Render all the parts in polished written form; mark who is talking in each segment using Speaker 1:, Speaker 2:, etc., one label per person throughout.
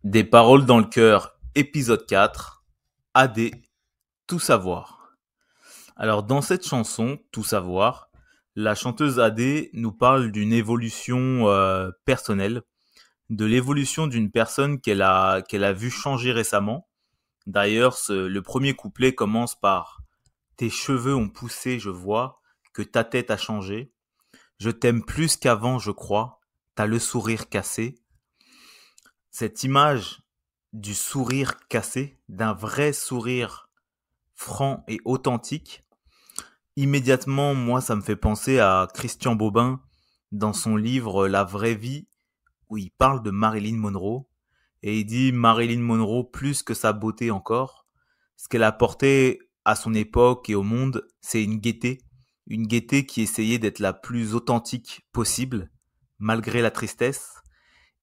Speaker 1: Des paroles dans le cœur, épisode 4, AD, tout savoir. Alors dans cette chanson, Tout savoir, la chanteuse AD nous parle d'une évolution personnelle, de l'évolution d'une personne qu'elle a vu changer récemment. D'ailleurs, le premier couplet commence par Tes cheveux ont poussé, je vois, que ta tête a changé. Je t'aime plus qu'avant, je crois, t'as le sourire cassé. Cette image du sourire cassé, d'un vrai sourire franc et authentique, immédiatement, moi, ça me fait penser à Christian Bobin dans son livre La vraie vie, où il parle de Marilyn Monroe. Et il dit Marilyn Monroe, plus que sa beauté encore, ce qu'elle a apporté à son époque et au monde, c'est une gaieté qui essayait d'être la plus authentique possible, malgré la tristesse.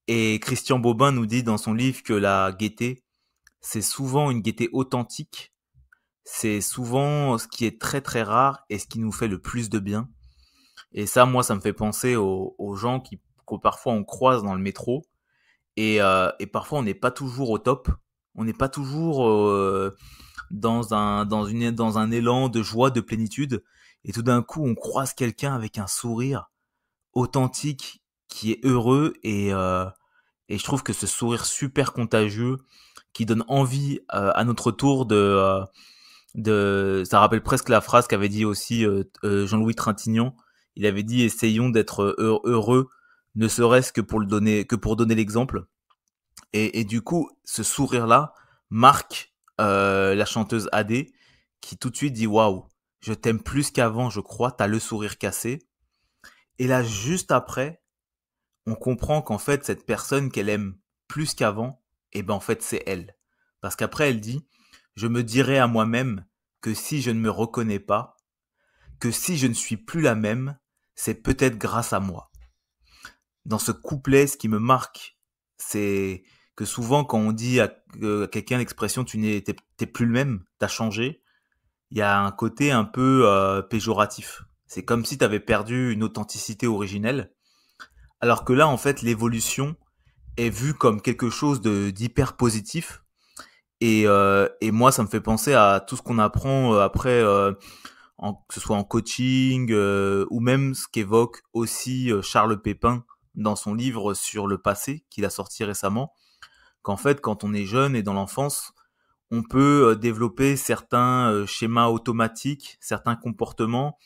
Speaker 1: Et Christian Bobin nous dit dans son livre que la gaieté, c'est souvent une gaieté authentique. C'est souvent ce qui est très très rare et ce qui nous fait le plus de bien. Et ça, moi, ça me fait penser aux gens que parfois on croise dans le métro. Et parfois, on n'est pas toujours au top. On n'est pas toujours dans un élan de joie, de plénitude. Et tout d'un coup, on croise quelqu'un avec un sourire authentique qui est heureux et je trouve que ce sourire super contagieux qui donne envie à notre tour ça rappelle presque la phrase qu'avait dit aussi Jean-Louis Trintignant. Il avait dit essayons d'être heureux, ne serait-ce que pour donner l'exemple. Et du coup, ce sourire-là marque la chanteuse AD qui tout de suite dit waouh, je t'aime plus qu'avant, je crois, t'as le sourire cassé. Et là, juste après, on comprend qu'en fait, cette personne qu'elle aime plus qu'avant, eh ben en fait, c'est elle. Parce qu'après, elle dit, je me dirai à moi-même que si je ne me reconnais pas, que si je ne suis plus la même, c'est peut-être grâce à moi. Dans ce couplet, ce qui me marque, c'est que souvent, quand on dit à quelqu'un l'expression t'es plus le même, t'as changé, il y a un côté un peu péjoratif. C'est comme si t'avais perdu une authenticité originelle. Alors que là, en fait, l'évolution est vue comme quelque chose d'hyper positif. Et moi, ça me fait penser à tout ce qu'on apprend après, que ce soit en coaching ou même ce qu'évoque aussi Charles Pépin dans son livre sur le passé qu'il a sorti récemment. Qu'en fait, quand on est jeune et dans l'enfance, on peut développer certains schémas automatiques, certains comportements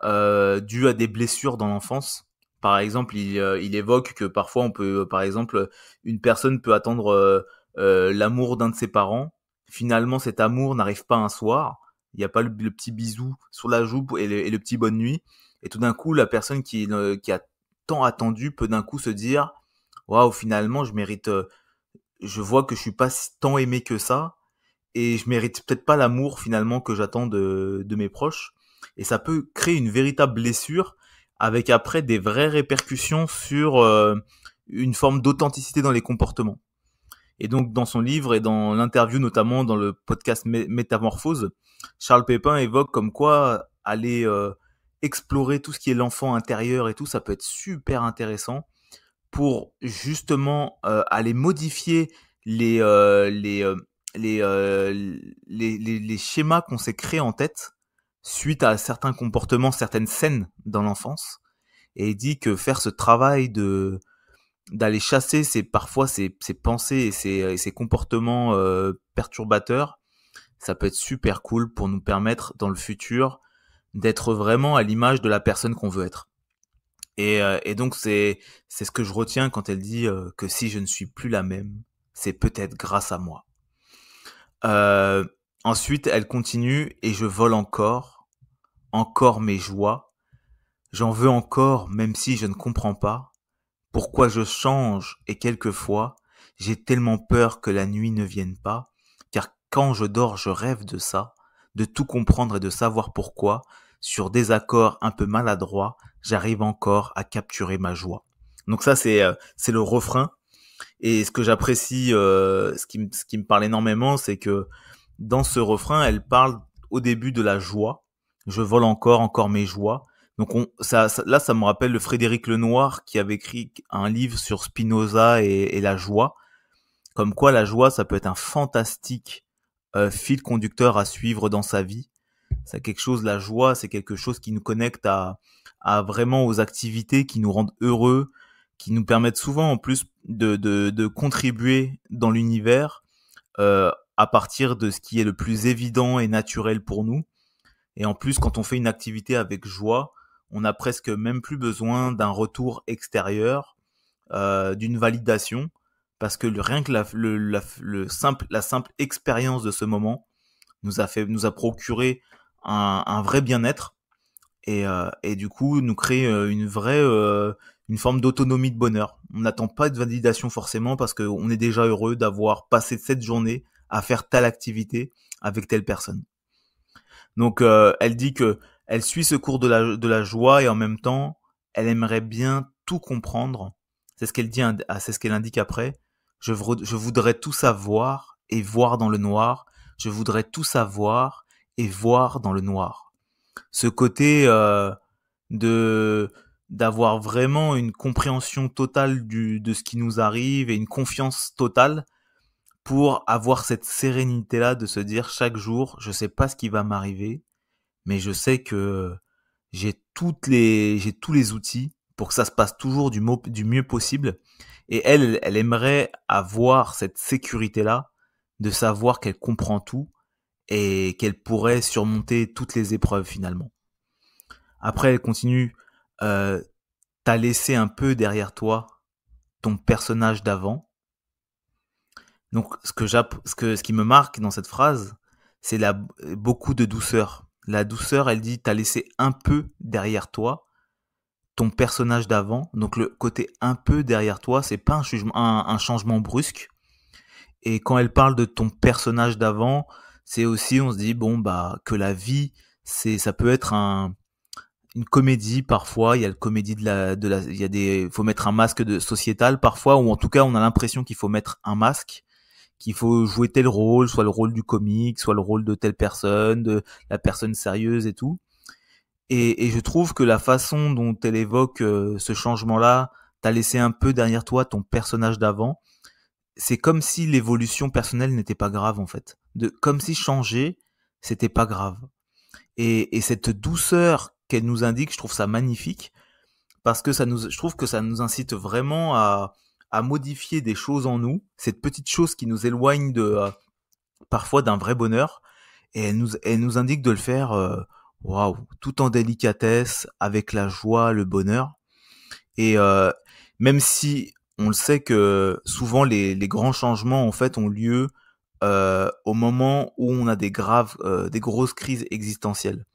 Speaker 1: dus à des blessures dans l'enfance. Par exemple, il évoque que parfois on peut, par exemple, une personne peut attendre l'amour d'un de ses parents. Finalement, cet amour n'arrive pas un soir. Il n'y a pas le petit bisou sur la joue et le petit bonne nuit. Et tout d'un coup, la personne qui a tant attendu peut d'un coup se dire, waouh, finalement, je vois que je suis pas tant aimé que ça et je mérite peut-être pas l'amour finalement que j'attends de mes proches. Et ça peut créer une véritable blessure avec après des vraies répercussions sur une forme d'authenticité dans les comportements. Et donc dans son livre et dans l'interview notamment dans le podcast Métamorphose, Charles Pépin évoque comme quoi aller explorer tout ce qui est l'enfant intérieur et tout, ça peut être super intéressant pour justement aller modifier les euh, les euh, les schémas qu'on s'est créés en tête suite à certains comportements, certaines scènes dans l'enfance. Et il dit que faire ce travail d'aller chasser ces pensées et ces comportements perturbateurs, ça peut être super cool pour nous permettre dans le futur d'être vraiment à l'image de la personne qu'on veut être. Et donc c'est ce que je retiens quand elle dit que si je ne suis plus la même, c'est peut-être grâce à moi. Euh, Ensuite, elle continue et je vole encore, encore mes joies. J'en veux encore, même si je ne comprends pas pourquoi je change et quelquefois j'ai tellement peur que la nuit ne vienne pas, car quand je dors, je rêve de ça, de tout comprendre et de savoir pourquoi, sur des accords un peu maladroits, j'arrive encore à capturer ma joie. Donc ça, c'est le refrain. Et ce que j'apprécie, ce qui me parle énormément, c'est que dans ce refrain, elle parle au début de la joie. Je vole encore, encore mes joies. Donc là, ça me rappelle le Frédéric Lenoir qui avait écrit un livre sur Spinoza et la joie. comme quoi la joie, ça peut être un fantastique fil conducteur à suivre dans sa vie. C'est quelque chose, la joie, c'est quelque chose qui nous connecte à vraiment aux activités qui nous rendent heureux, qui nous permettent souvent en plus de contribuer dans l'univers à partir de ce qui est le plus évident et naturel pour nous. Et en plus, quand on fait une activité avec joie, on n'a presque même plus besoin d'un retour extérieur, d'une validation, parce que rien que la simple expérience de ce moment nous a procuré un vrai bien-être et du coup nous crée une forme d'autonomie de bonheur. On n'attend pas de validation forcément parce qu'on est déjà heureux d'avoir passé cette journée à faire telle activité avec telle personne. Donc elle dit que elle suit ce cours de la joie et en même temps elle aimerait bien tout comprendre. C'est ce qu'elle dit, c'est ce qu'elle indique après. Je voudrais tout savoir et voir dans le noir. Je voudrais tout savoir et voir dans le noir. Ce côté de d'avoir vraiment une compréhension totale de ce qui nous arrive et une confiance totale pour avoir cette sérénité-là de se dire chaque jour, je sais pas ce qui va m'arriver, mais je sais que j'ai tous les outils pour que ça se passe toujours du mieux possible. Et elle aimerait avoir cette sécurité-là, de savoir qu'elle comprend tout et qu'elle pourrait surmonter toutes les épreuves finalement. Après, elle continue, euh, t'as laissé un peu derrière toi ton personnage d'avant. Donc, ce qui me marque dans cette phrase, c'est beaucoup de douceur. La douceur, elle dit, t'as laissé un peu derrière toi ton personnage d'avant. Donc, le côté un peu derrière toi, c'est pas un changement brusque. Et quand elle parle de ton personnage d'avant, c'est aussi, on se dit, bon, bah, que la vie, ça peut être une comédie parfois. Il y a le comédie il y a faut mettre un masque de sociétal parfois, ou en tout cas, on a l'impression qu'il faut mettre un masque, qu'il faut jouer tel rôle, soit le rôle du comique, soit le rôle de telle personne, de la personne sérieuse et tout. Et je trouve que la façon dont elle évoque ce changement-là, t'as laissé un peu derrière toi ton personnage d'avant, c'est comme si l'évolution personnelle n'était pas grave en fait. Comme si changer, c'était pas grave. Et cette douceur qu'elle nous indique, je trouve ça magnifique parce que je trouve que ça nous incite vraiment à modifier des choses en nous, cette petite chose qui nous éloigne parfois d'un vrai bonheur, et elle nous indique de le faire, waouh, tout en délicatesse, avec la joie, le bonheur, et même si on le sait que souvent les grands changements en fait ont lieu au moment où on a des grosses crises existentielles.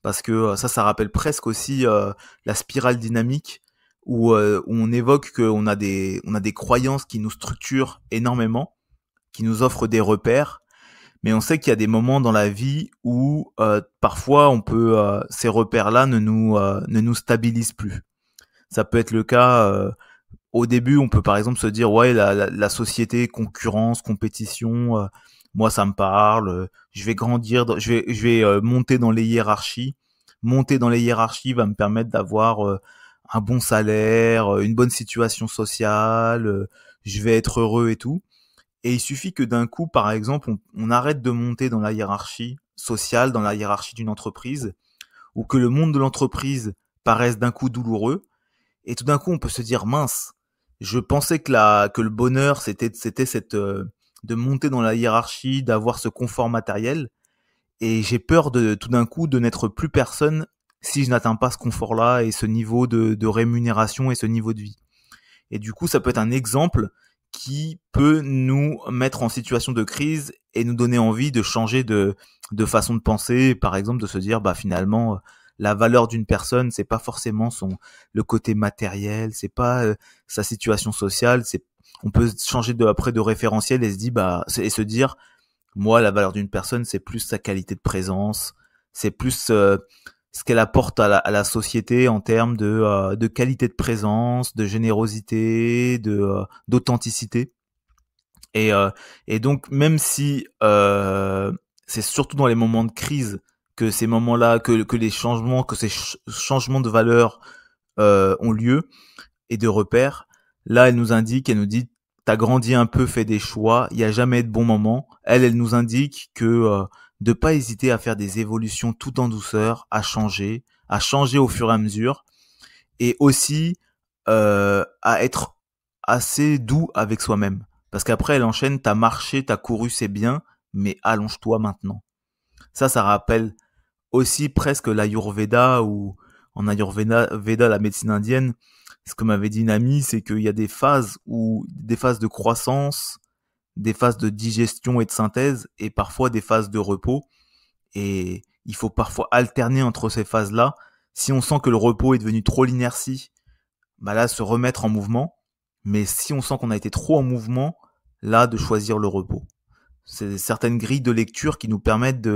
Speaker 1: Parce que ça rappelle presque aussi la spirale dynamique où on évoque on a des croyances qui nous structurent énormément, qui nous offrent des repères, mais on sait qu'il y a des moments dans la vie où parfois ces repères-là ne nous stabilisent plus. Ça peut être le cas au début, on peut par exemple se dire ouais la société, concurrence, compétition, moi ça me parle, je vais grandir, je vais monter dans les hiérarchies. Monter dans les hiérarchies va me permettre d'avoir un bon salaire, une bonne situation sociale, je vais être heureux et tout. Et il suffit que d'un coup, par exemple, on arrête de monter dans la hiérarchie sociale, dans la hiérarchie d'une entreprise, ou que le monde de l'entreprise paraisse d'un coup douloureux, et tout d'un coup, on peut se dire mince. Je pensais que le bonheur, c'était de monter dans la hiérarchie, d'avoir ce confort matériel. Et j'ai peur tout d'un coup, de n'être plus personne si je n'atteins pas ce confort-là et ce niveau de rémunération et ce niveau de vie. Et du coup, ça peut être un exemple qui peut nous mettre en situation de crise et nous donner envie de changer de façon de penser. Par exemple, de se dire, bah, finalement, la valeur d'une personne, c'est pas forcément le côté matériel, c'est pas sa situation sociale, on peut changer après de référentiel et se dire, moi, la valeur d'une personne, c'est plus sa qualité de présence, c'est plus ce qu'elle apporte à la société en termes de qualité de présence, de générosité, d'authenticité. Et, euh, et donc, même si c'est surtout dans les moments de crise que ces moments-là, que ces changements de valeur ont lieu et de repères, là, elle nous dit, t'as grandi un peu, fait des choix, il y a jamais de bon moment. Elle nous indique que de pas hésiter à faire des évolutions tout en douceur, à changer au fur et à mesure, et aussi à être assez doux avec soi-même. Parce qu'après, elle enchaîne, t'as marché, t'as couru, c'est bien, mais allonge-toi maintenant. Ça rappelle aussi presque l'Ayurveda, ou en Ayurveda, la médecine indienne, ce que m'avait dit une amie, c'est qu'il y a des phases de croissance, des phases de digestion et de synthèse, et parfois des phases de repos. Et il faut parfois alterner entre ces phases-là. Si on sent que le repos est devenu trop l'inertie, bah là, se remettre en mouvement. Mais si on sent qu'on a été trop en mouvement, là, de choisir le repos. C'est certaines grilles de lecture qui nous permettent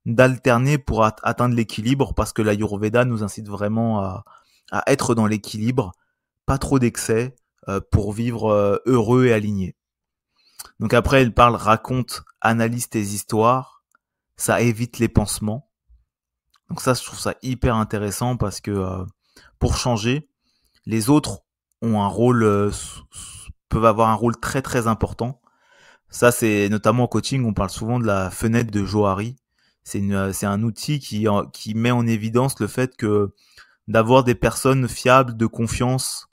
Speaker 1: d'alterner pour atteindre l'équilibre, parce que l'Ayurveda nous incite vraiment à être dans l'équilibre, pas trop d'excès, pour vivre heureux et aligné. Donc après, elle raconte, analyse tes histoires, ça évite les pansements. Donc ça, je trouve ça hyper intéressant, parce que pour changer, les autres ont un rôle, peuvent avoir un rôle très très important. Ça, c'est notamment en coaching, on parle souvent de la fenêtre de Johari. C'est un outil qui met en évidence le fait que d'avoir des personnes fiables, de confiance,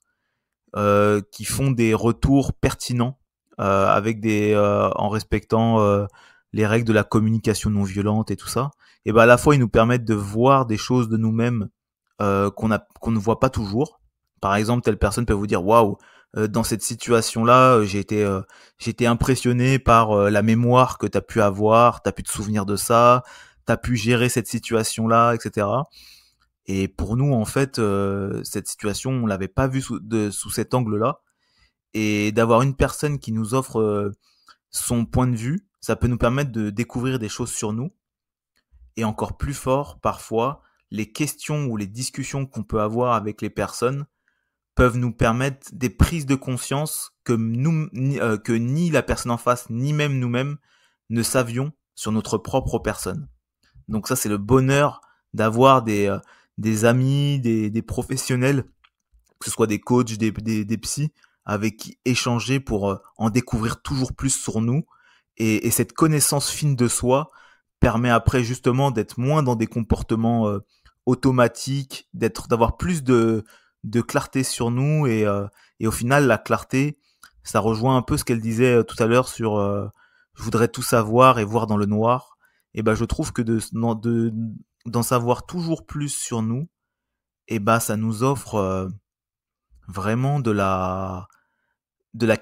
Speaker 1: qui font des retours pertinents, en respectant les règles de la communication non violente et tout ça. Et ben à la fois, ils nous permettent de voir des choses de nous-mêmes qu'on ne voit pas toujours. Par exemple, telle personne peut vous dire waouh, dans cette situation-là, j'ai été impressionné par la mémoire que t'as pu avoir, t'as pu te souvenir de ça, t'as pu gérer cette situation-là, etc. Et pour nous, en fait, cette situation, on l'avait pas vue sous cet angle-là. Et d'avoir une personne qui nous offre son point de vue, ça peut nous permettre de découvrir des choses sur nous. Et encore plus fort, parfois, les questions ou les discussions qu'on peut avoir avec les personnes peuvent nous permettre des prises de conscience que ni la personne en face, ni même nous-mêmes ne savions sur notre propre personne. Donc ça, c'est le bonheur d'avoir des amis, des professionnels, que ce soit des coachs, des psys, avec qui échanger pour en découvrir toujours plus sur nous. Et cette connaissance fine de soi permet après justement d'être moins dans des comportements automatiques, d'avoir plus de clarté sur nous, et au final, la clarté, ça rejoint un peu ce qu'elle disait tout à l'heure sur je voudrais tout savoir et voir dans le noir. Et ben je trouve que d'en savoir toujours plus sur nous, et ben ça nous offre vraiment de la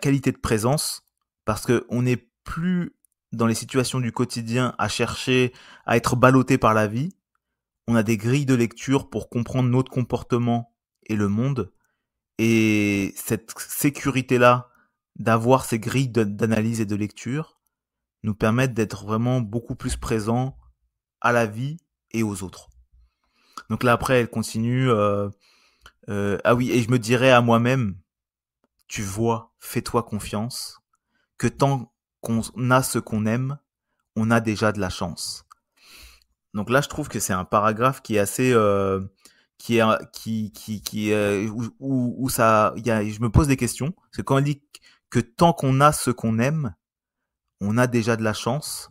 Speaker 1: qualité de présence, parce que on n'est plus dans les situations du quotidien à chercher à être ballotté par la vie. On a des grilles de lecture pour comprendre notre comportement et le monde. Et cette sécurité-là, d'avoir ces grilles d'analyse et de lecture, nous permettent d'être vraiment beaucoup plus présents à la vie et aux autres. Donc là, après, elle continue. Ah oui, et je me dirais à moi-même, tu vois, fais-toi confiance, que tant qu'on a ce qu'on aime, on a déjà de la chance. Donc là, je trouve que c'est un paragraphe qui est assez, où ça, je me pose des questions. Parce que quand on dit que tant qu'on a ce qu'on aime, on a déjà de la chance.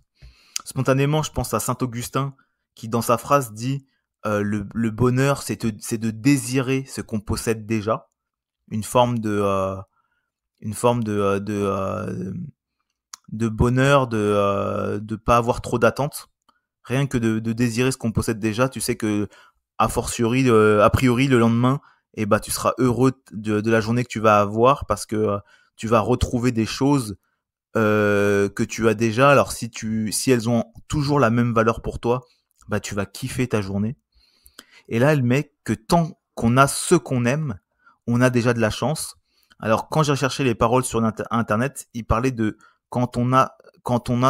Speaker 1: Spontanément, je pense à Saint Augustin qui, dans sa phrase, dit le bonheur, c'est de désirer ce qu'on possède déjà, une forme de bonheur, de pas avoir trop d'attentes. Rien que de désirer ce qu'on possède déjà, tu sais que a priori le lendemain, tu seras heureux de la journée que tu vas avoir, parce que tu vas retrouver des choses que tu as déjà. Alors si elles ont toujours la même valeur pour toi, tu vas kiffer ta journée. Et là, elle met que tant qu'on a ce qu'on aime, on a déjà de la chance. Alors quand j'ai recherché les paroles sur internet, il parlait de quand on a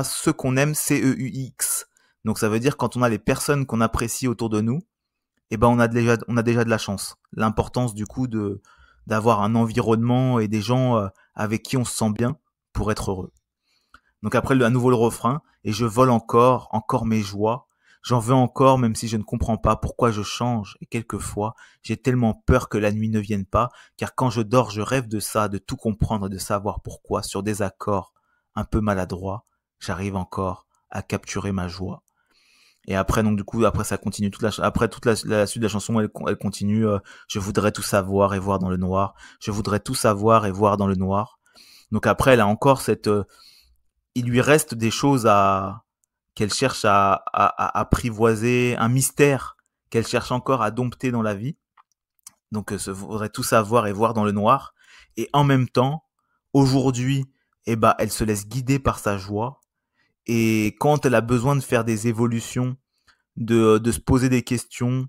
Speaker 1: ce qu'on aime, CEUX. Donc ça veut dire quand on a les personnes qu'on apprécie autour de nous, on a déjà de la chance. L'importance du coup d'avoir un environnement et des gens avec qui on se sent bien pour être heureux. Donc après à nouveau le refrain, et je vole encore mes joies. J'en veux encore même si je ne comprends pas pourquoi je change et quelquefois j'ai tellement peur que la nuit ne vienne pas car quand je dors je rêve de ça, de tout comprendre et de savoir pourquoi sur des accords un peu maladroits j'arrive encore à capturer ma joie. Et après donc du coup après ça continue après toute la suite de la chanson elle continue je voudrais tout savoir et voir dans le noir, je voudrais tout savoir et voir dans le noir. Donc après elle a encore cette il lui reste des choses à qu'elle cherche à apprivoiser, un mystère qu'elle cherche encore à dompter dans la vie. Donc se voudrait tout savoir et voir dans le noir. Et en même temps, aujourd'hui, elle se laisse guider par sa joie. Et quand elle a besoin de faire des évolutions, de se poser des questions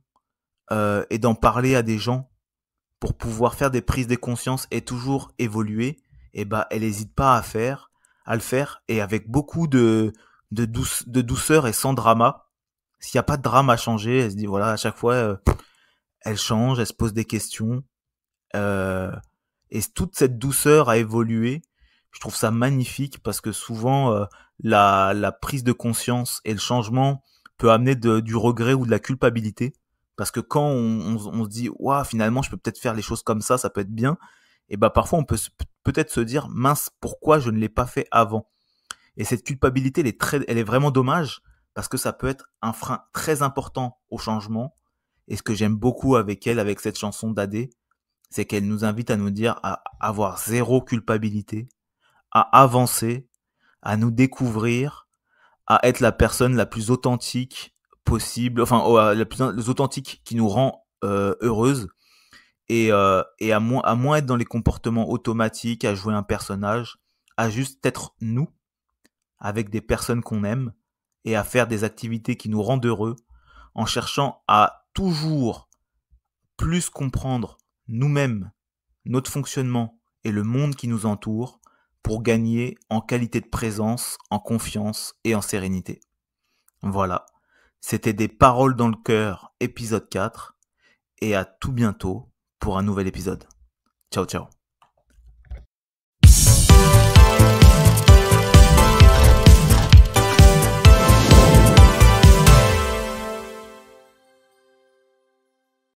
Speaker 1: et d'en parler à des gens pour pouvoir faire des prises de conscience et toujours évoluer, elle n'hésite pas à le faire et avec beaucoup de douceur et sans drama. S'il n'y a pas de drame à changer, elle se dit voilà, à chaque fois, elle change, elle se pose des questions. Euh, et toute cette douceur à évoluer, je trouve ça magnifique parce que souvent, la prise de conscience et le changement peut amener du regret ou de la culpabilité. Parce que quand on se dit, waouh, finalement, je peux peut-être faire les choses comme ça peut être bien, et parfois on peut peut-être se dire, mince, pourquoi je ne l'ai pas fait avant? Et cette culpabilité, elle est vraiment dommage parce que ça peut être un frein très important au changement. Et ce que j'aime beaucoup avec elle, avec cette chanson d'Adé, c'est qu'elle nous invite à nous dire à avoir zéro culpabilité, à avancer, à nous découvrir, à être la personne la plus authentique possible, enfin la plus authentique qui nous rend heureuse et à moins être dans les comportements automatiques, à jouer un personnage, à juste être nous avec des personnes qu'on aime et à faire des activités qui nous rendent heureux en cherchant à toujours plus comprendre nous-mêmes, notre fonctionnement et le monde qui nous entoure pour gagner en qualité de présence, en confiance et en sérénité. Voilà, c'était des paroles dans le cœur, épisode 4, et à tout bientôt pour un nouvel épisode. Ciao ciao.